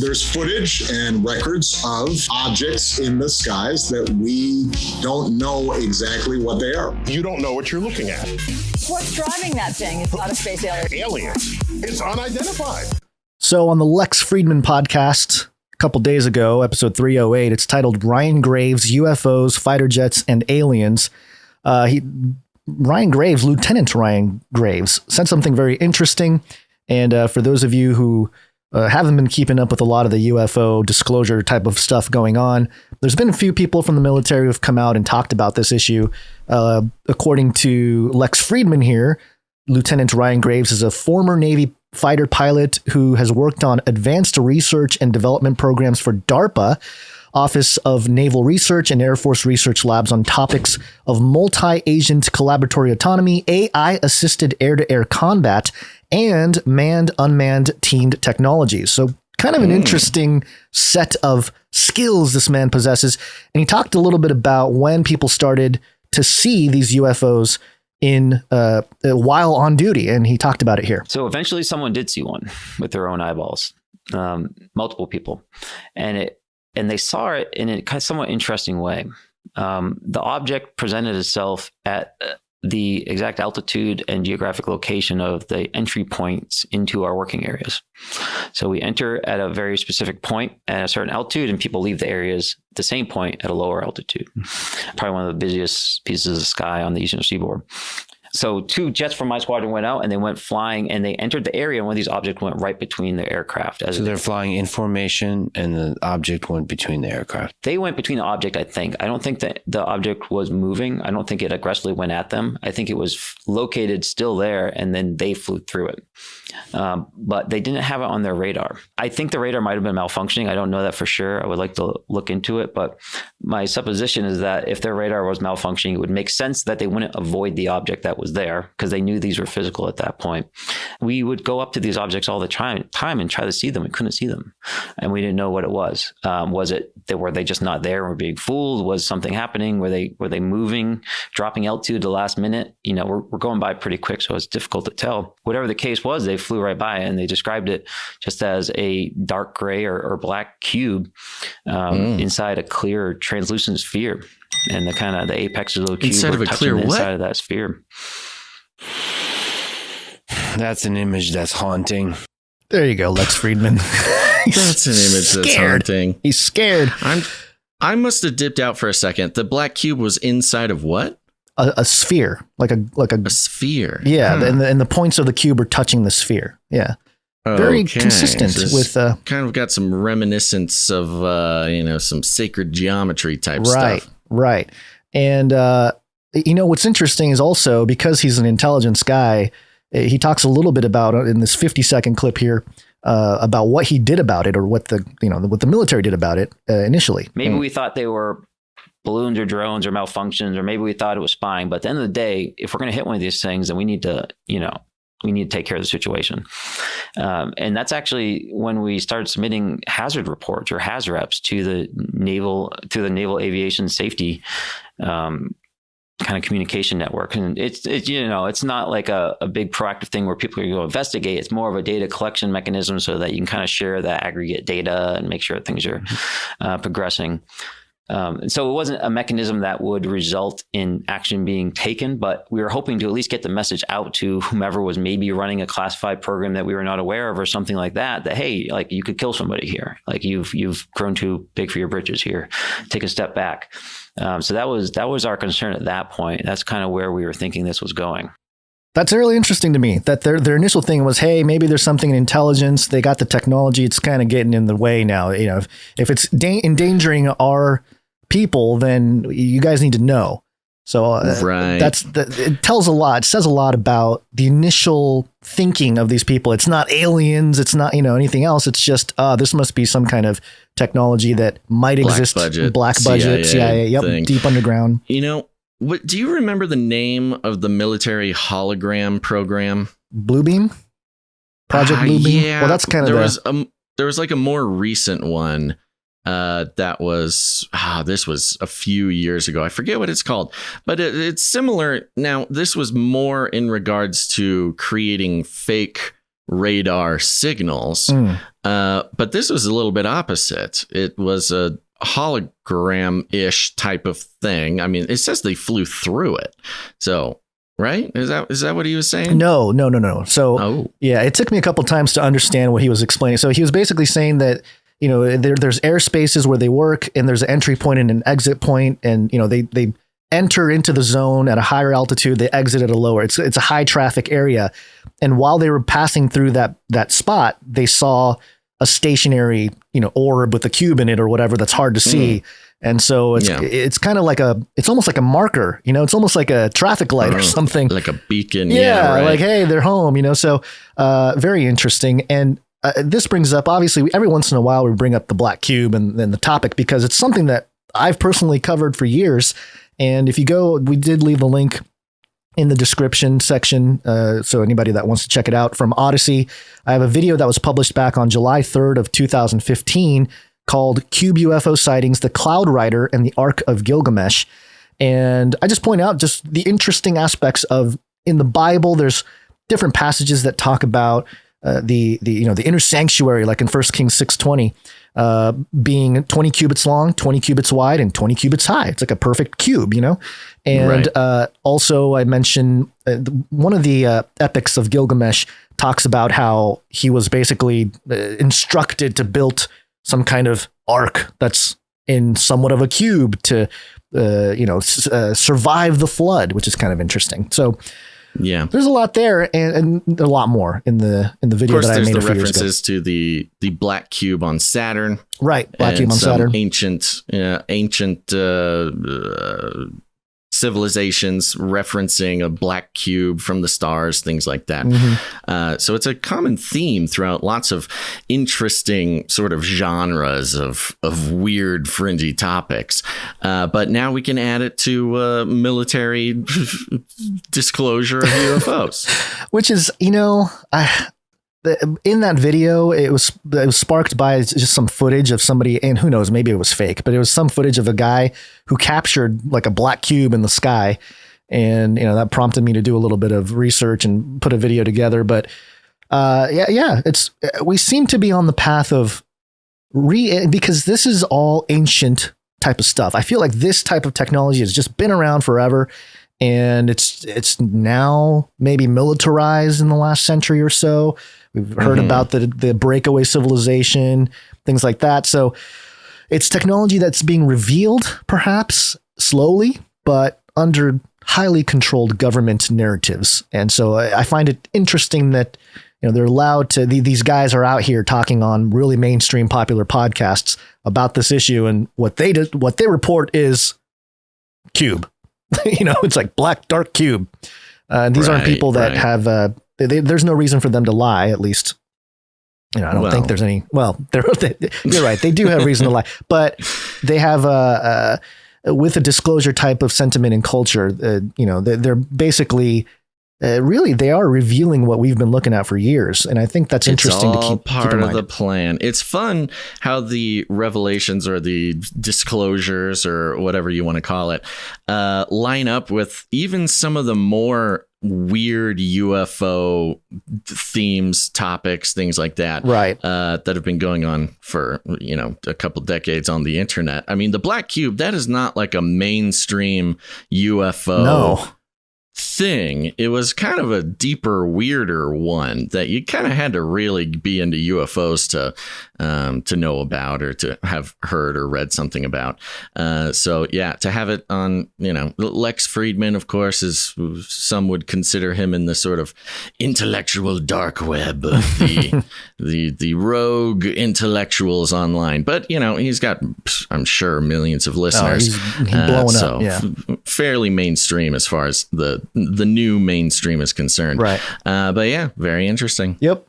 There's footage and records of objects in the skies that we don't know exactly what they are. You don't know what you're looking at. What's driving that thing? It's not a space alien. Aliens. It's unidentified. So on the Lex Friedman podcast a couple days ago, episode 308, it's titled Ryan Graves, UFOs, Fighter Jets, and Aliens. Lieutenant Ryan Graves, said something very interesting. And for those of you who haven't been keeping up with a lot of the UFO disclosure type of stuff going on, there's been a few people from the military who've come out and talked about this issue. According to Lex Friedman here, Lieutenant Ryan Graves is a former Navy fighter pilot who has worked on advanced research and development programs for DARPA, Office of Naval Research and Air Force Research Labs on topics of multi-agent collaboratory autonomy, AI-assisted air-to-air combat, and manned-unmanned teamed technologies. So kind of an interesting set of skills this man possesses. And he talked a little bit about when people started to see these UFOs in while on duty, and he talked about it here. So eventually someone did see one with their own eyeballs, multiple people, and they saw it in a kind of somewhat interesting way. The object presented itself at the exact altitude and geographic location of the entry points into our working areas. So we enter at a very specific point at a certain altitude, and people leave the areas at the same point at a lower altitude. Probably one of the busiest pieces of sky on the eastern seaboard. So 2 jets from my squadron went out and they went flying and they entered the area, and one of these objects went right between the aircraft. So they're flying in formation and the object went between the aircraft. They went between the object, I think. I don't think that the object was moving. I don't think it aggressively went at them. I think it was located still there and then they flew through it. But they didn't have it on their radar. I think the radar might have been malfunctioning. I don't know that for sure. I would like to look into it. But my supposition is that if their radar was malfunctioning, it would make sense that they wouldn't avoid the object that was there because they knew these were physical at that point. We would go up to these objects all the time and try to see them. We couldn't see them. And we didn't know what it was. Were they just not there and were being fooled? Was something happening? Were they moving, dropping altitude the last minute? You know, we're going by pretty quick, so it's difficult to tell. Whatever the case was, they flew right by, and they described it just as a dark gray or black cube inside a clear translucent sphere. And the apex of the cube inside of a clear what? Inside of that sphere. That's an image that's haunting. There you go, Lex Friedman. That's an image that's haunting. He's scared. I must have dipped out for a second. The black cube was inside of what? A sphere, like a sphere. Yeah, and the points of the cube are touching the sphere. Yeah, very consistent with. Kind of got some reminiscence of some sacred geometry type stuff. Right. And what's interesting is also because he's an intelligence guy, he talks a little bit about in this 50-second clip here. About what he did about it, or what the military did about it initially. Maybe we thought they were balloons or drones or malfunctions, or maybe we thought it was spying. But at the end of the day, if we're going to hit one of these things, then we need to take care of the situation. And that's actually when we started submitting hazard reports or HAZREPs to the Naval Aviation Safety kind of communication network. And it's not like a big proactive thing where people are going to go investigate. It's more of a data collection mechanism so that you can kind of share the aggregate data and make sure things are progressing. And so it wasn't a mechanism that would result in action being taken, but we were hoping to at least get the message out to whomever was maybe running a classified program that we were not aware of or something like that, hey, like you could kill somebody here. Like you've grown too big for your britches here. Take a step back. So that was our concern at that point. That's kind of where we were thinking this was going. That's really interesting to me that their initial thing was, hey, maybe there's something in intelligence. They got the technology. It's kind of getting in the way now. If it's endangering our people, then you guys need to know. So right. It tells a lot. It says a lot about the initial thinking of these people. It's not aliens. It's not, anything else. It's just, this must be some kind of technology that might exist. Black budget, CIA. Yep. Thing. Deep underground. What do you remember the name of the military hologram program? Bluebeam? Project Bluebeam? Yeah. Well, that's kind of there was like a more recent one that was this was a few years ago. I forget what it's called, but it's similar. Now, this was more in regards to creating fake radar signals. But this was a little bit opposite. It was a hologram-ish type of thing. I mean, it says they flew through it. So, right? Is that what he was saying? No. So, yeah, it took me a couple times to understand what he was explaining. So he was basically saying that, you know, there's air spaces where they work, and there's an entry point and an exit point, and, you know, they enter into the zone at a higher altitude, they exit at a lower. It's a high traffic area. And while they were passing through that spot, they saw a stationary, you know, orb with a cube in it or whatever that's hard to see. And so it's kind of like it's almost like a marker, you know, it's almost like a traffic light or something. Like a beacon. Yeah, right. like, hey, they're home, you know, so very interesting. And this brings up, obviously, every once in a while, we bring up the black cube and the topic, because it's something that I've personally covered for years. And if you go, we did leave a link in the description section. So anybody that wants to check it out from Odyssey, I have a video that was published back on July 3rd of 2015 called Cube UFO Sightings, the Cloud Rider and the Ark of Gilgamesh. And I just point out just the interesting aspects of, in the Bible, there's different passages that talk about the inner sanctuary, like in 1 Kings 6:20, being 20 cubits long, 20 cubits wide, and 20 cubits high. It's like a perfect cube, you know? And also I mentioned one of the epics of Gilgamesh talks about how he was basically instructed to build some kind of ark that's in somewhat of a cube to, survive the flood, which is kind of interesting. So yeah, there's a lot there, and a lot more in the video that I made a few years ago. Of course, there's the references to the black cube on Saturn, right? Black cube on Saturn. Ancient civilizations referencing a black cube from the stars, things like that. So it's a common theme throughout lots of interesting sort of genres of weird, fringy topics. But now we can add it to military disclosure of UFOs, which is, in that video, it was sparked by just some footage of somebody, and who knows, maybe it was fake, but it was some footage of a guy who captured like a black cube in the sky. And, that prompted me to do a little bit of research and put a video together. But we seem to be on the path of because this is all ancient type of stuff. I feel like this type of technology has just been around forever. And it's now maybe militarized in the last century or so. We've heard about the breakaway civilization, things like that. So it's technology that's being revealed, perhaps slowly, but under highly controlled government narratives. And so I find it interesting that they're allowed to. These guys are out here talking on really mainstream popular podcasts about this issue, and what they report is cube. It's like black dark cube. These aren't people that have. There's no reason for them to lie. At least, I don't think there's any. Well, you're right. They do have reason to lie, but they have with a disclosure type of sentiment and culture. They're basically. Really, they are revealing what we've been looking at for years, and I think that's interesting to keep part in of mind. The plan. It's fun how the revelations or the disclosures or whatever you want to call it line up with even some of the more weird UFO themes, topics, things like that, right? That have been going on for a couple decades on the internet. I mean, the black cube, that is not like a mainstream UFO thing. It was kind of a deeper, weirder one that you kind of had to really be into UFOs to know about or to have heard or read something about. So yeah, to have it on, Lex Friedman, of course, is, some would consider him in the sort of intellectual dark web of the rogue intellectuals online. But he's got, I'm sure, millions of listeners. He's blowing up. Yeah, fairly mainstream as far as the new mainstream is concerned. Right. But yeah, very interesting. Yep.